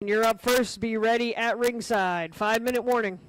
you're up first. Be ready at ringside. 5-minute warning.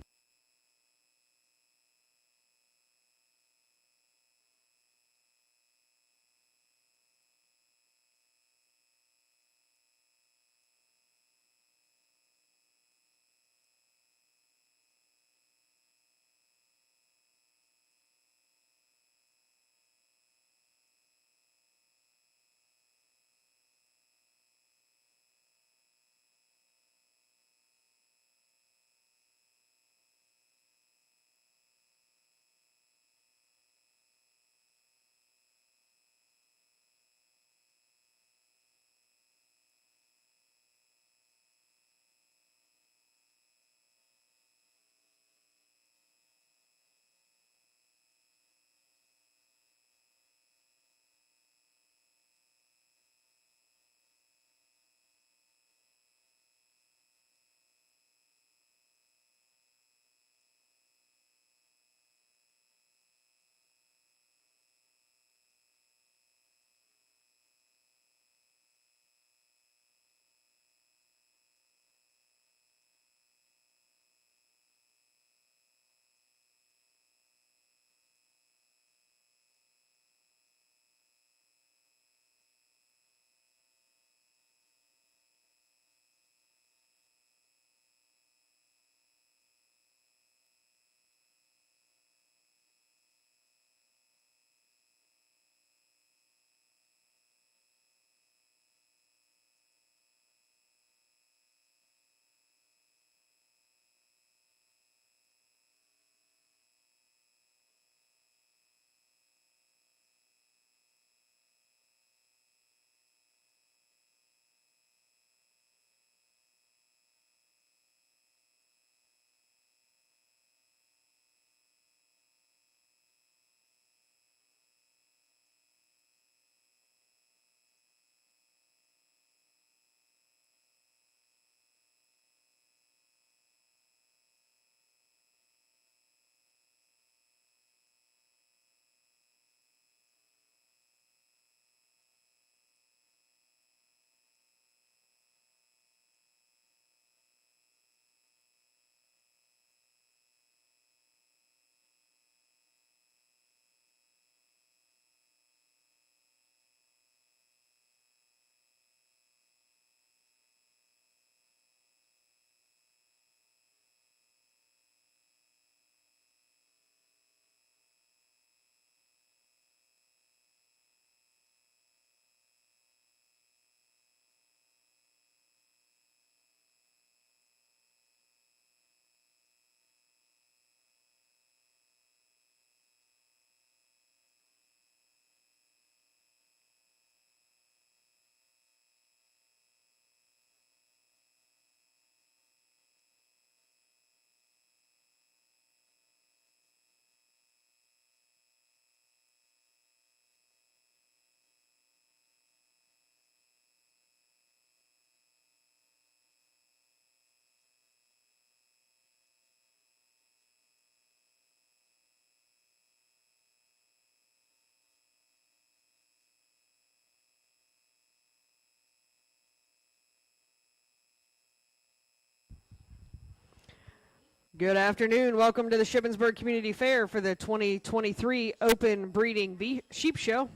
Good afternoon. Welcome to the Shippensburg Community Fair for the 2023 Open Breeding Sheep Show.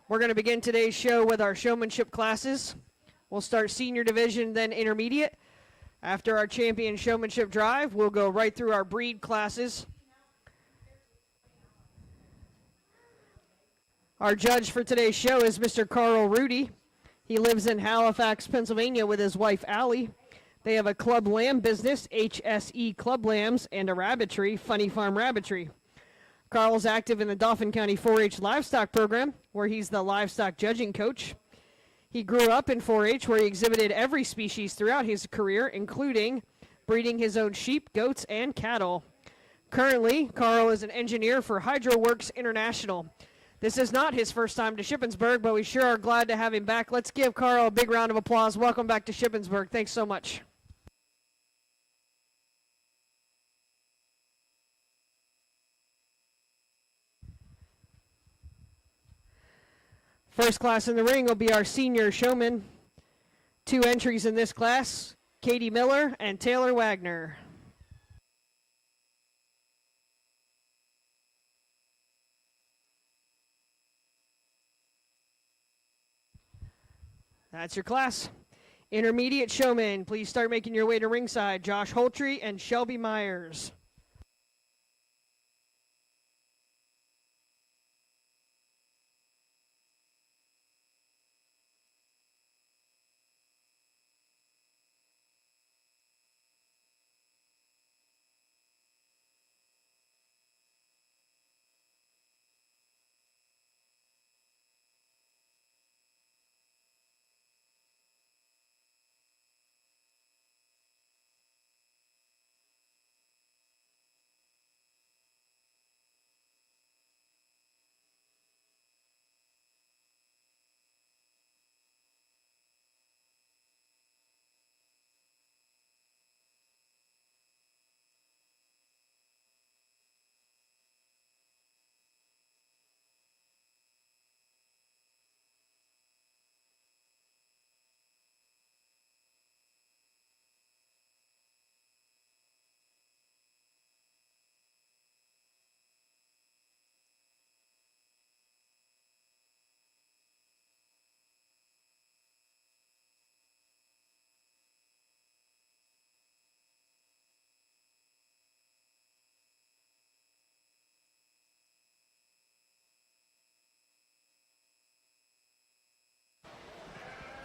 We're going to begin today's show with our showmanship classes. We'll start senior division, then intermediate. After our champion showmanship drive, we'll go right through our breed classes. Our judge for today's show is Mr. Carl Rudy. He lives in Halifax, Pennsylvania with his wife, Allie. They have a club lamb business, HSE Club Lambs, and a rabbitry, Funny Farm Rabbitry. Carl's active in the Dauphin County 4-H livestock program, where he's the livestock judging coach. He grew up in 4-H, where he exhibited every species throughout his career, including breeding his own sheep, goats, and cattle. Currently, Carl is an engineer for HydroWorks International. This is not his first time to Shippensburg, but we sure are glad to have him back. Let's give Carl a big round of applause. Welcome back to Shippensburg. Thanks so much. First class in the ring will be our senior showman. 2 entries in this class, Katie Miller and Taylor Wagner. That's your class. Intermediate showmen, please start making your way to ringside. Josh Holtry and Shelby Myers.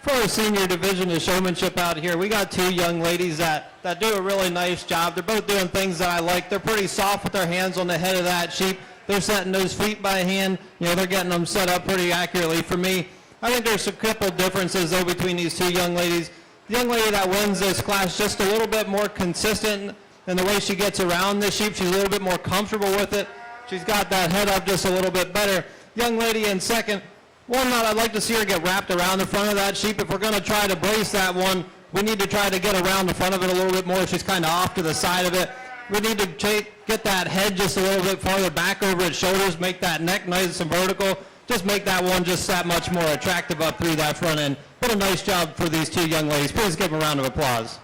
For our senior division of showmanship out here, we got 2 young ladies that do a really nice job. They're both doing things that I like. They're pretty soft with their hands on the head of that sheep. They're setting those feet by hand. You know, they're getting them set up pretty accurately for me. I think there's a couple differences, though, between these 2 young ladies. The young lady that wins this class just a little bit more consistent in the way she gets around this sheep. She's a little bit more comfortable with it. She's got that head up just a little bit better. Young lady in second, one that I'd like to see her get wrapped around the front of that sheep. If we're going to try to brace that one, we need to try to get around the front of it a little bit more. She's kind of off to the side of it. We need to get that head just a little bit farther back over its shoulders, make that neck nice and vertical. Just make that one just that much more attractive up through that front end. What a nice job for these 2 young ladies. Please give them a round of applause.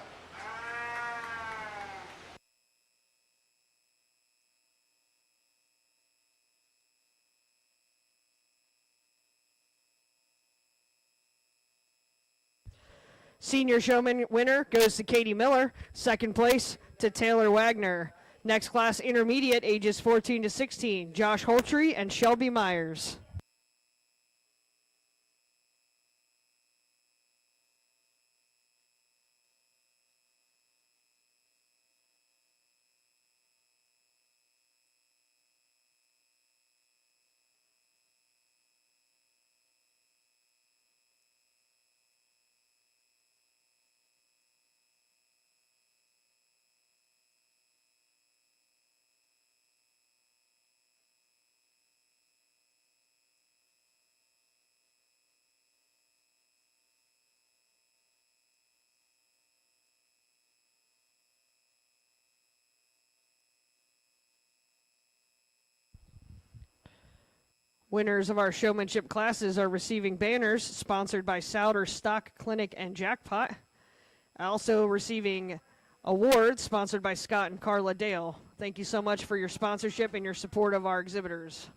Senior showman winner goes to Katie Miller. Second place to Taylor Wagner. Next class intermediate, ages 14 to 16, Josh Holtry and Shelby Myers. Winners of our showmanship classes are receiving banners sponsored by Souder Stock Clinic and Jackpot. Also receiving awards sponsored by Scott and Carla Dale. Thank you so much for your sponsorship and your support of our exhibitors.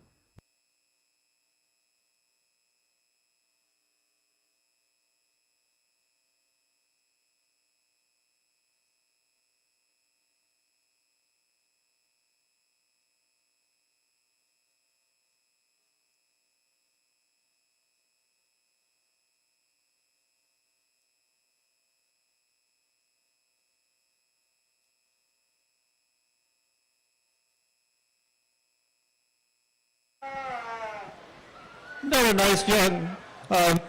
Another nice young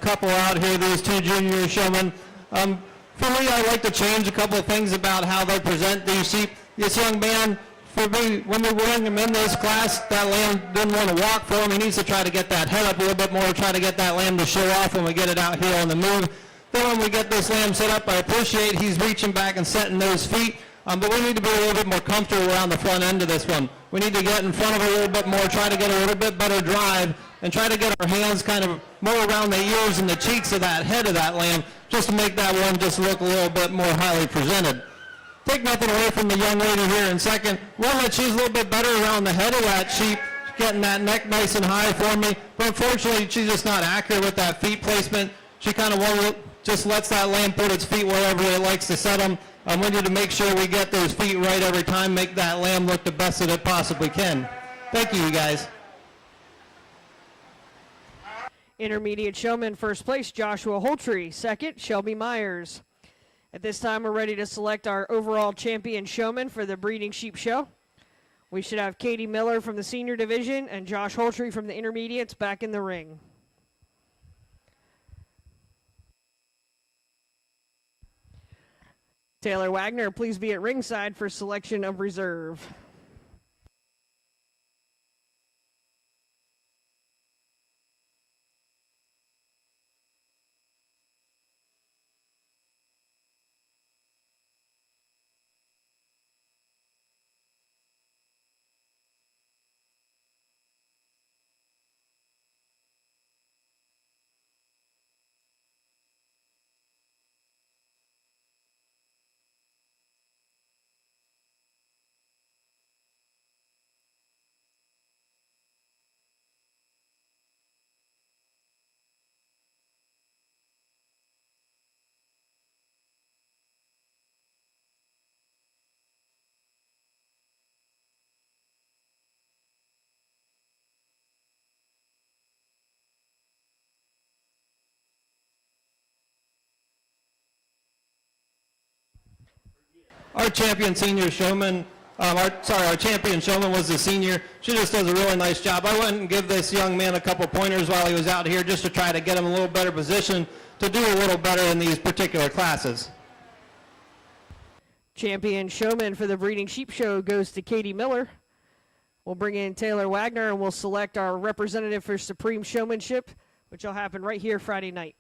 couple out here, these 2 junior showmen. For me, I like to change a couple of things about how they present these sheep. This young man, for me, when we bring him in this class, that lamb didn't want to walk for him. He needs to try to get that head up a little bit more, try to get that lamb to show off when we get it out here on the move. Then when we get this lamb set up, I appreciate he's reaching back and setting those feet. But we need to be a little bit more comfortable around the front end of this one. We need to get in front of it a little bit more, try to get a little bit better drive, and try to get our hands kind of more around the ears and the cheeks of that head of that lamb, just to make that one just look a little bit more highly presented. Take nothing away from the young lady here in second. One that she's a little bit better around the head of that sheep, getting that neck nice and high for me. But unfortunately, she's just not accurate with that feet placement. She kind of just lets that lamb put its feet wherever it likes to set them. We need to make sure we get those feet right every time, make that lamb look the best that it possibly can. Thank you, you guys. Intermediate showman, first place, Joshua Holtree. Second, Shelby Myers. At this time, we're ready to select our overall champion showman for the breeding sheep show. We should have Katie Miller from the senior division and Josh Holtree from the intermediates back in the ring. Taylor Wagner, please be at ringside for selection of reserve. Our champion senior showman, our champion showman was the senior. She just does a really nice job. I went and give this young man a couple pointers while he was out here just to try to get him a little better position to do a little better in these particular classes. Champion showman for the breeding sheep show goes to Katie Miller. We'll bring in Taylor Wagner and we'll select our representative for Supreme Showmanship, which will happen right here Friday night.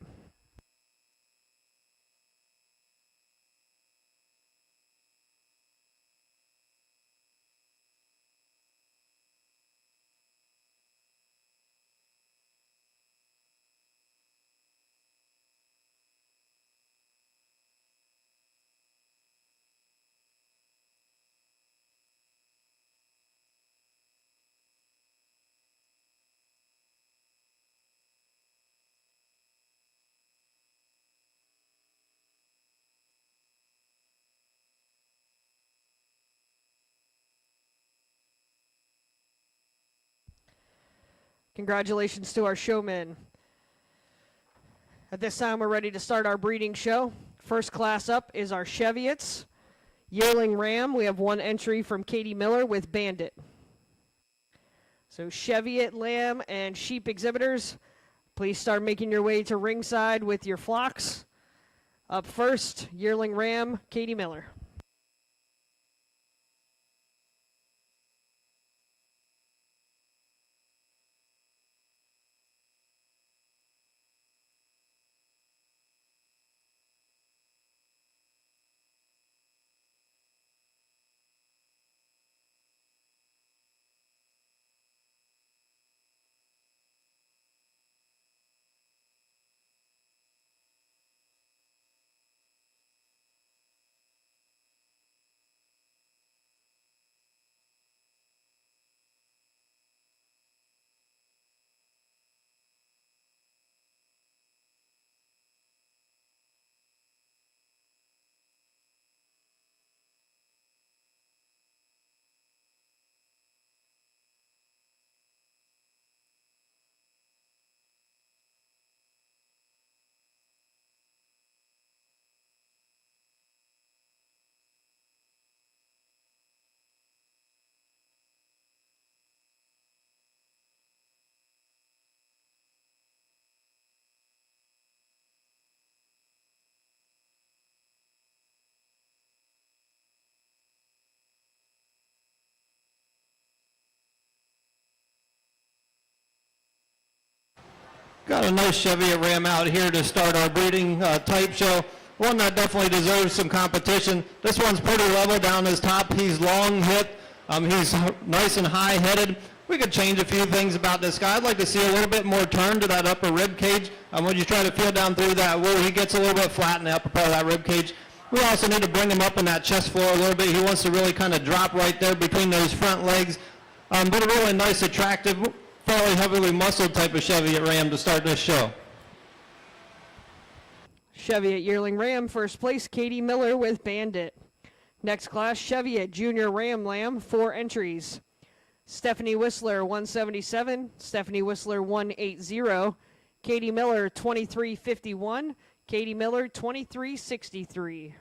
Congratulations to our showmen. At this time, we're ready to start our breeding show. First class up is our Cheviots. Yearling Ram, we have one entry from Katie Miller with Bandit. So Cheviot, Lamb, and Sheep exhibitors, please start making your way to ringside with your flocks. Up first, Yearling Ram, Katie Miller. Got a nice Cheviot Ram out here to start our breeding type show. One that definitely deserves some competition. This one's pretty level down his top. He's long hip. He's nice and high headed. we could change a few things about this guy. I'd like to see a little bit more turn to that upper rib cage. When you try to feel down through that wool, he gets a little bit flat in the upper part of that rib cage. We also need to bring him up in that chest floor a little bit. He wants to really kind of drop right there between those front legs. But a really nice, attractive, fairly heavily muscled type of Cheviot Ram to start this show. Cheviot Yearling Ram, first place, Katie Miller with Bandit. Next class, Cheviot Junior Ram Lamb, 4 entries. Stephanie Whistler, 177. Stephanie Whistler, 180. Katie Miller, 2351. Katie Miller, 2363.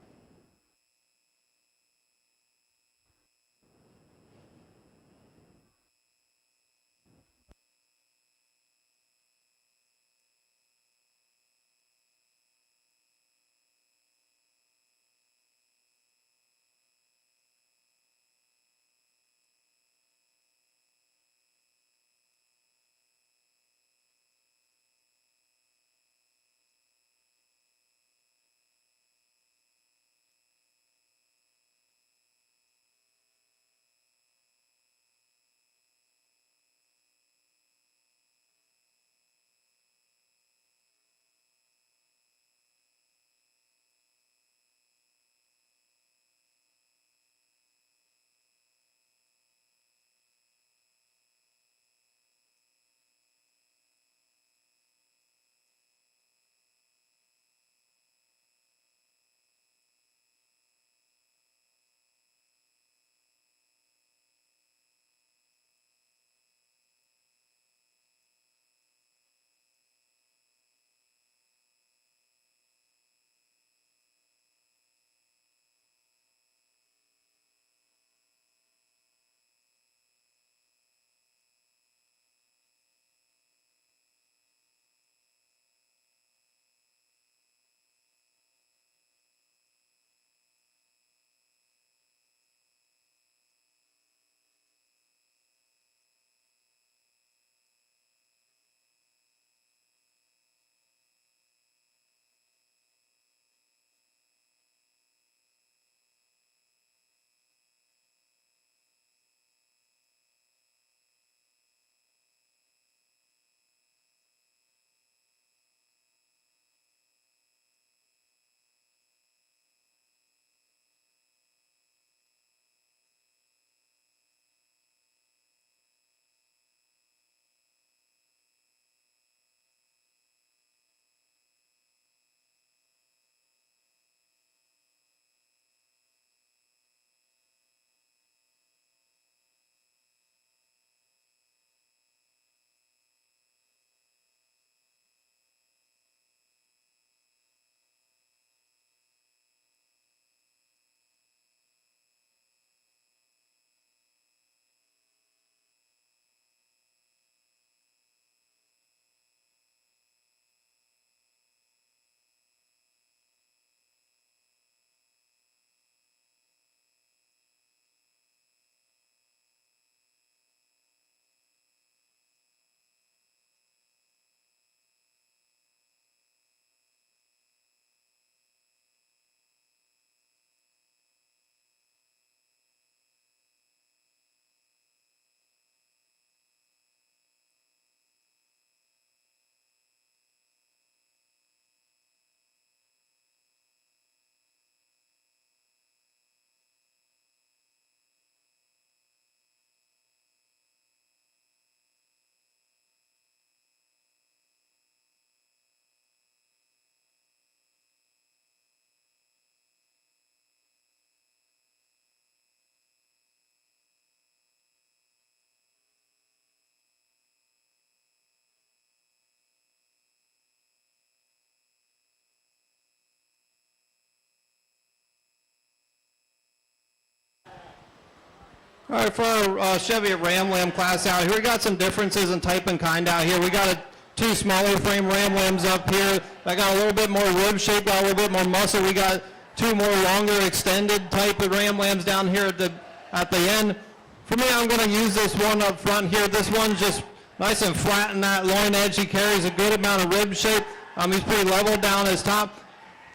All right, for our Cheviot Ram Lamb class out here, we got some differences in type and kind out here. We got two smaller frame Ram Lambs up here that got a little bit more rib shape, got a little bit more muscle. We got two more longer extended type of Ram Lambs down here at the end. For me, I'm going to use this one up front here. This one's just nice and flat in that loin edge. He carries a good amount of rib shape. He's pretty level down his top.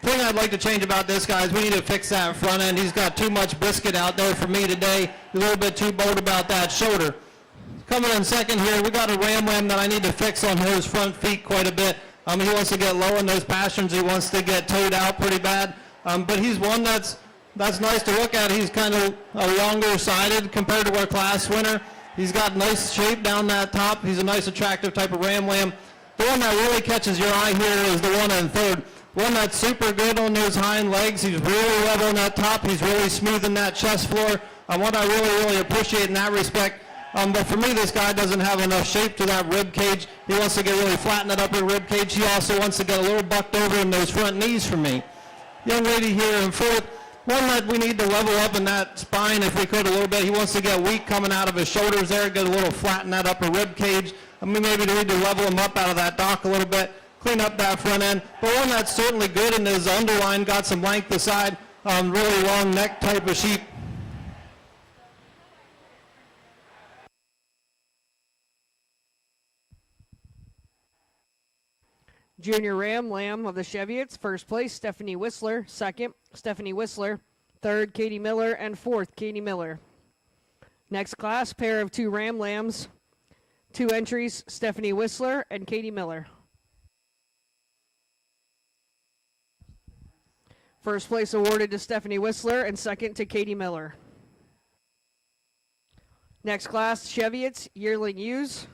Thing I'd like to change about this guy is we need to fix that front end. He's got too much brisket out there for me today. He's a little bit too bold about that shoulder. Coming in second here, we got a Ram Lamb that I need to fix on his front feet quite a bit. He wants to get low in those passions. He wants to get toed out pretty bad. But he's one that's nice to look at. He's kind of longer sided compared to our class winner. He's got nice shape down that top. He's a nice attractive type of Ram Lamb. The one that really catches your eye here is the one in third. One that's super good on those hind legs. He's really level on that top. He's really smooth in that chest floor. What I really appreciate in that respect. But for me, this guy doesn't have enough shape to that rib cage. He wants to get really flat in that upper rib cage. He also wants to get a little bucked over in those front knees for me. Young lady here in fourth, one that we need to level up in that spine if we could a little bit. He wants to get weak coming out of his shoulders there, get a little flat in that upper rib cage. Maybe we need to level him up out of that dock a little bit, clean up that front end. But one that's certainly good in his underline, got some length aside, really long neck type of sheep. Junior Ram Lamb of the Cheviots, first place, Stephanie Whistler. Second, Stephanie Whistler. Third, Katie Miller. And fourth, Katie Miller. Next class, pair of 2 Ram Lambs. 2 entries, Stephanie Whistler and Katie Miller. First place awarded to Stephanie Whistler and second to Katie Miller. Next class, Cheviots, yearling ewes.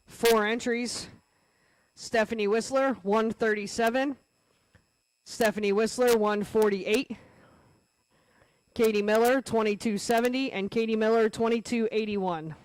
4 entries. Stephanie Whistler, 137. Stephanie Whistler, 148. Katie Miller, 2270. And Katie Miller, 2281.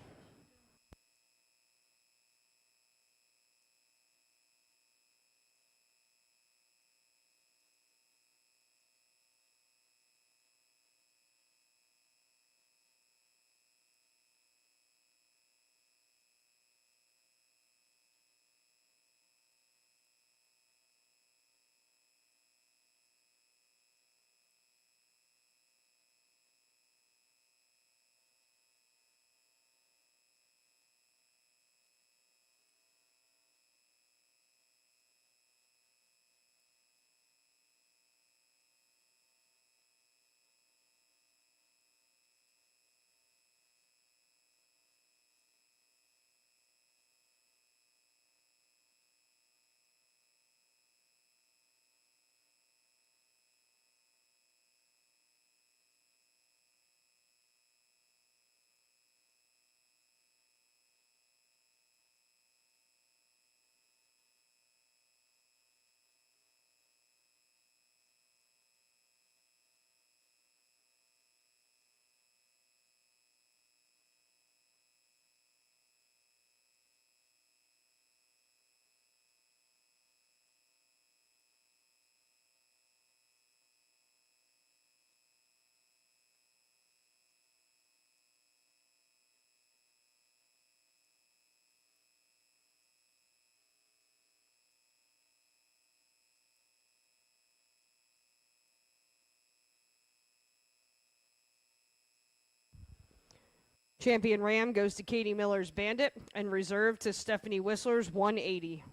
Champion Ram goes to Katie Miller's Bandit and reserved to Stephanie Whistler's 180.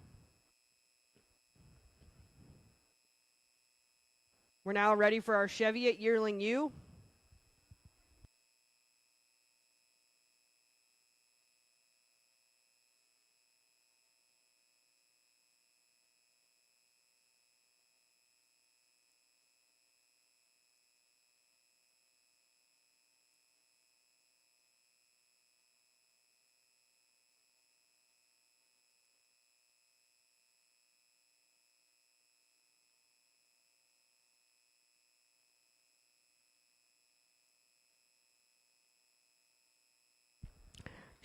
We're now ready for our Cheviot yearling ewe.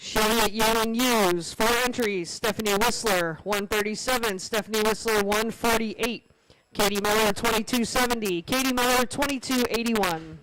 Cheviot yearling ewes, 4 entries, Stephanie Whistler, 137, Stephanie Whistler, 148, Katie Miller, 2270, Katie Miller, 2281.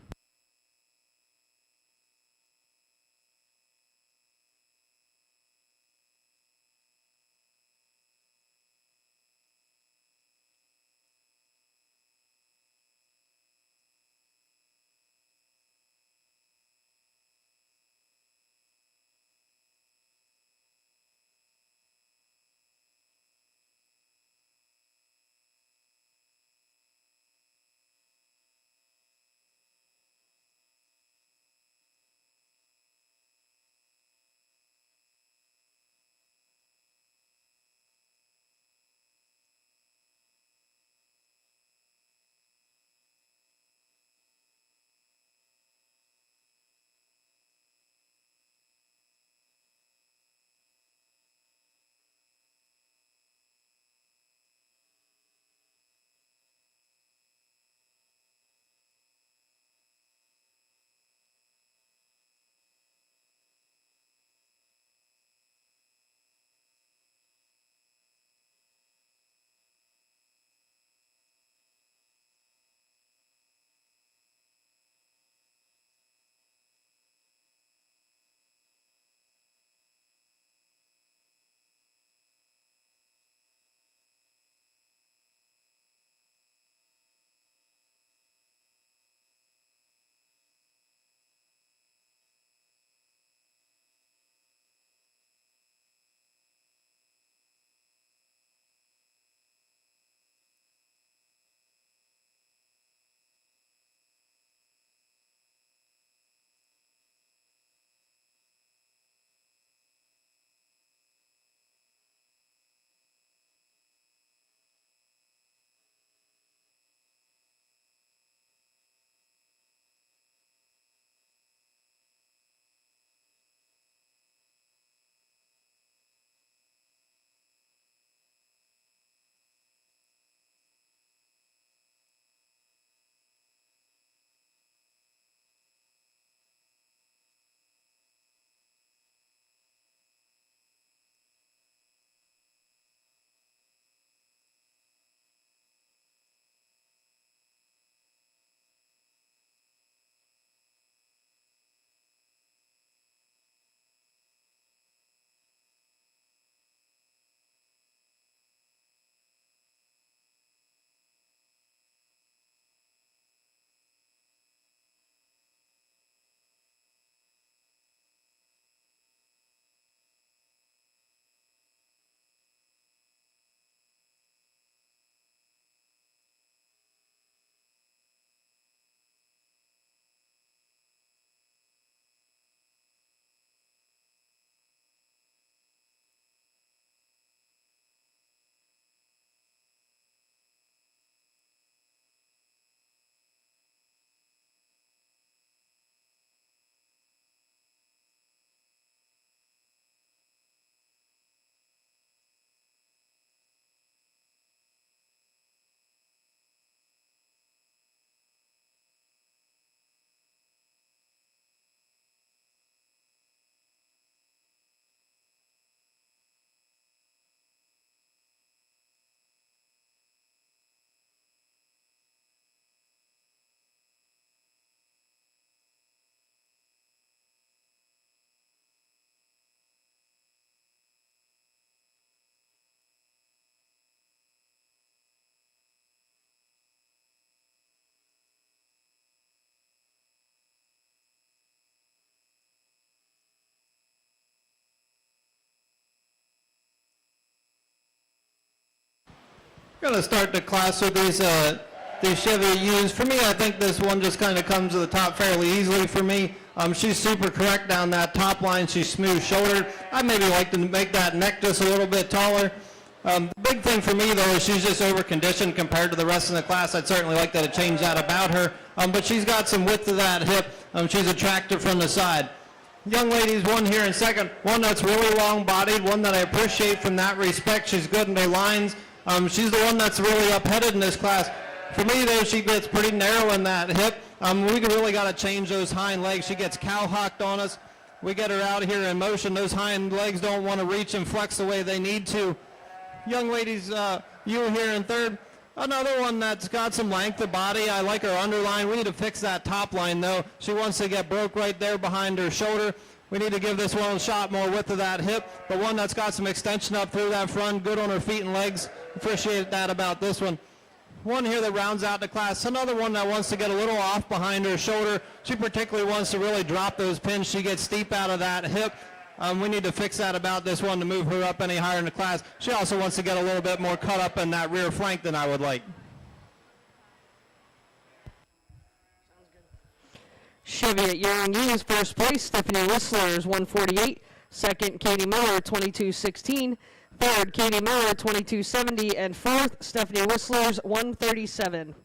Going to start the class with these Chevy U's. For me, I think this one just kind of comes to the top fairly easily for me. She's super correct down that top line. She's smooth shouldered. I maybe like to make that neck just a little bit taller. The big thing for me, though, is she's just over-conditioned compared to the rest of the class. I'd certainly like to change that about her. But she's got some width to that hip. She's attractive from the side. Young ladies, one here in second, one that's really long-bodied, one that I appreciate from that respect. She's good in her lines. She's the one that's really up-headed in this class. For me, though, she gets pretty narrow in that hip. We really got to change those hind legs. She gets cow-hocked on us. We get her out here in motion. Those hind legs don't want to reach and flex the way they need to. Young ladies, you here in third. Another one that's got some length of body. I like her underline. We need to fix that top line, though. She wants to get broke right there behind her shoulder. We need to give this one a shot more width of that hip, but one that's got some extension up through that front, good on her feet and legs. Appreciate that about this one. One here that rounds out the class. Another one that wants to get a little off behind her shoulder. She particularly wants to really drop those pins. She gets steep out of that hip. We need to fix that about this one to move her up any higher in the class. She also wants to get a little bit more cut up in that rear flank than I would like. Chevy at Yearling U's first place, Stephanie Whistler is 148. Second, Katie Miller, 22.16. Third, Katie Miller, 22.70. And fourth, Stephanie Whistler's 137.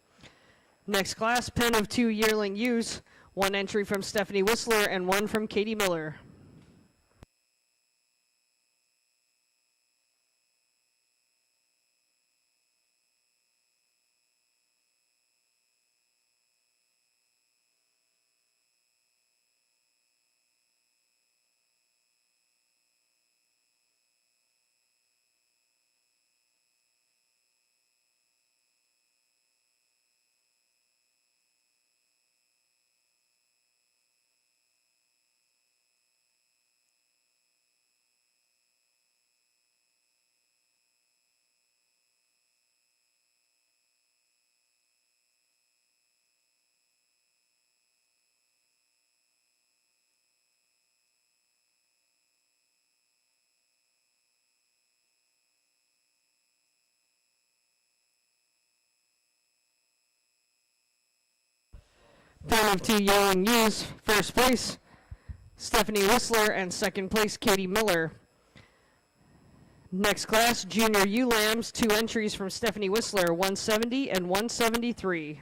Next class, pen of 2 Yearling U's. One entry from Stephanie Whistler and one from Katie Miller. Pen of 2 Yearling U's first place, Stephanie Whistler, and second place, Katie Miller. Next class, Junior U-Lambs, 2 entries from Stephanie Whistler, 170 and 173.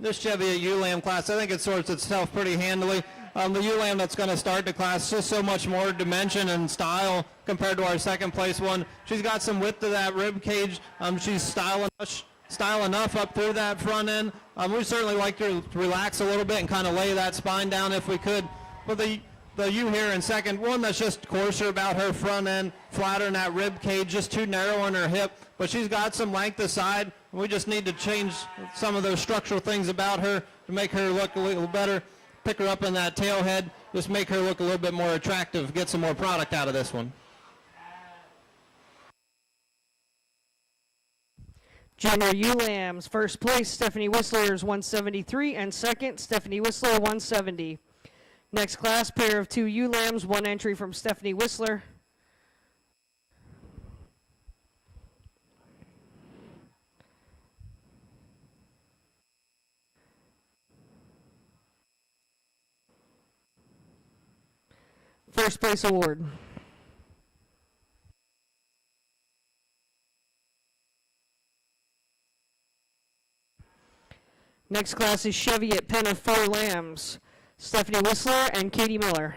This Chevy U-Lamb class, I think it sorts itself pretty handily. The U-Lamb that's going to start the class, just so much more dimension and style compared to our second place one. She's got some width to that rib cage. She's style enough up through that front end. We certainly like to relax a little bit and kind of lay that spine down if we could. But the U here in second, one that's just coarser about her front end, flatter in that rib cage, just too narrow in her hip. But she's got some length aside. We just need to change some of those structural things about her. to make her look a little better. Pick her up in that tail head. Just make her look a little bit more attractive. Get some more product out of this one. Junior ewe lambs, first place, Stephanie Whistler is 173, and second, Stephanie Whistler, 170. Next class, pair of 2 ewe lambs, 1 entry from Stephanie Whistler. First place award. Next class is Cheviot pen of 4 lambs, Stephanie Whistler and Katie Miller.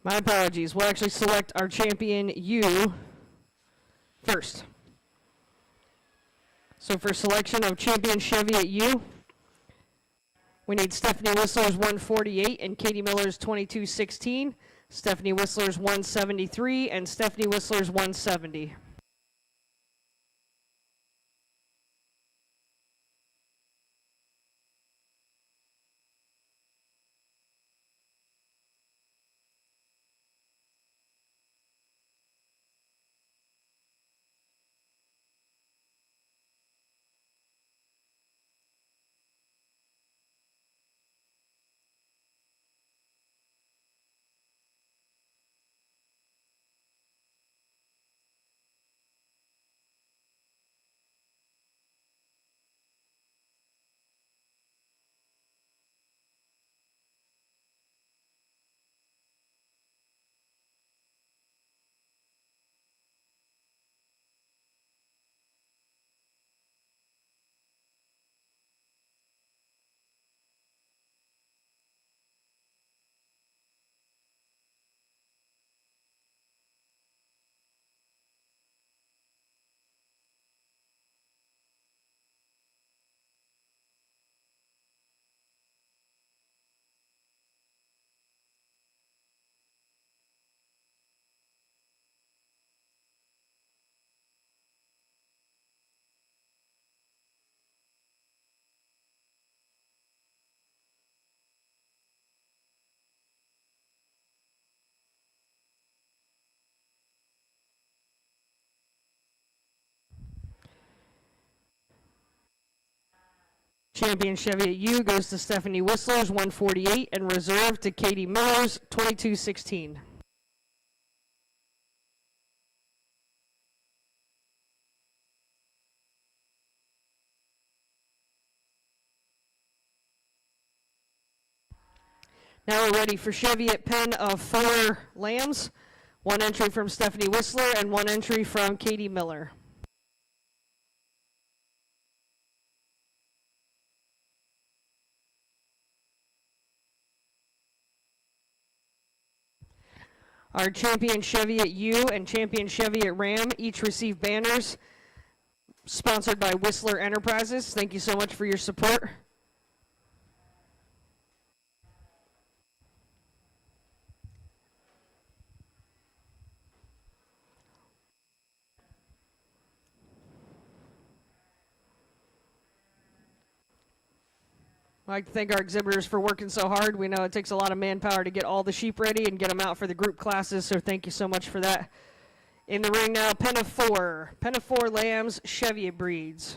My apologies. We'll actually select our champion ewe first. So for selection of champion Cheviot ewe, we need Stephanie Whistler's 148 and Katie Miller's 2216, Stephanie Whistler's 173, and Stephanie Whistler's 170. Champion Cheviot ewe goes to Stephanie Whistler's 148 and reserve to Katie Miller's 2216. Now we're ready for Cheviot pen of 4 lambs, 1 entry from Stephanie Whistler and 1 entry from Katie Miller. Our champion Cheviot ewe and champion Cheviot ram each receive banners sponsored by Whistler Enterprises. Thank you so much for your support. I'd like to thank our exhibitors for working so hard. We know it takes a lot of manpower to get all the sheep ready and get them out for the group classes, so thank you so much for that. In the ring now, pen of 4 lambs, Cheviot breeds.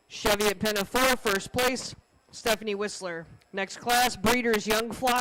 Cheviot Pinafore, first place. Stephanie Whistler. Next class, Breeders' Young Flock.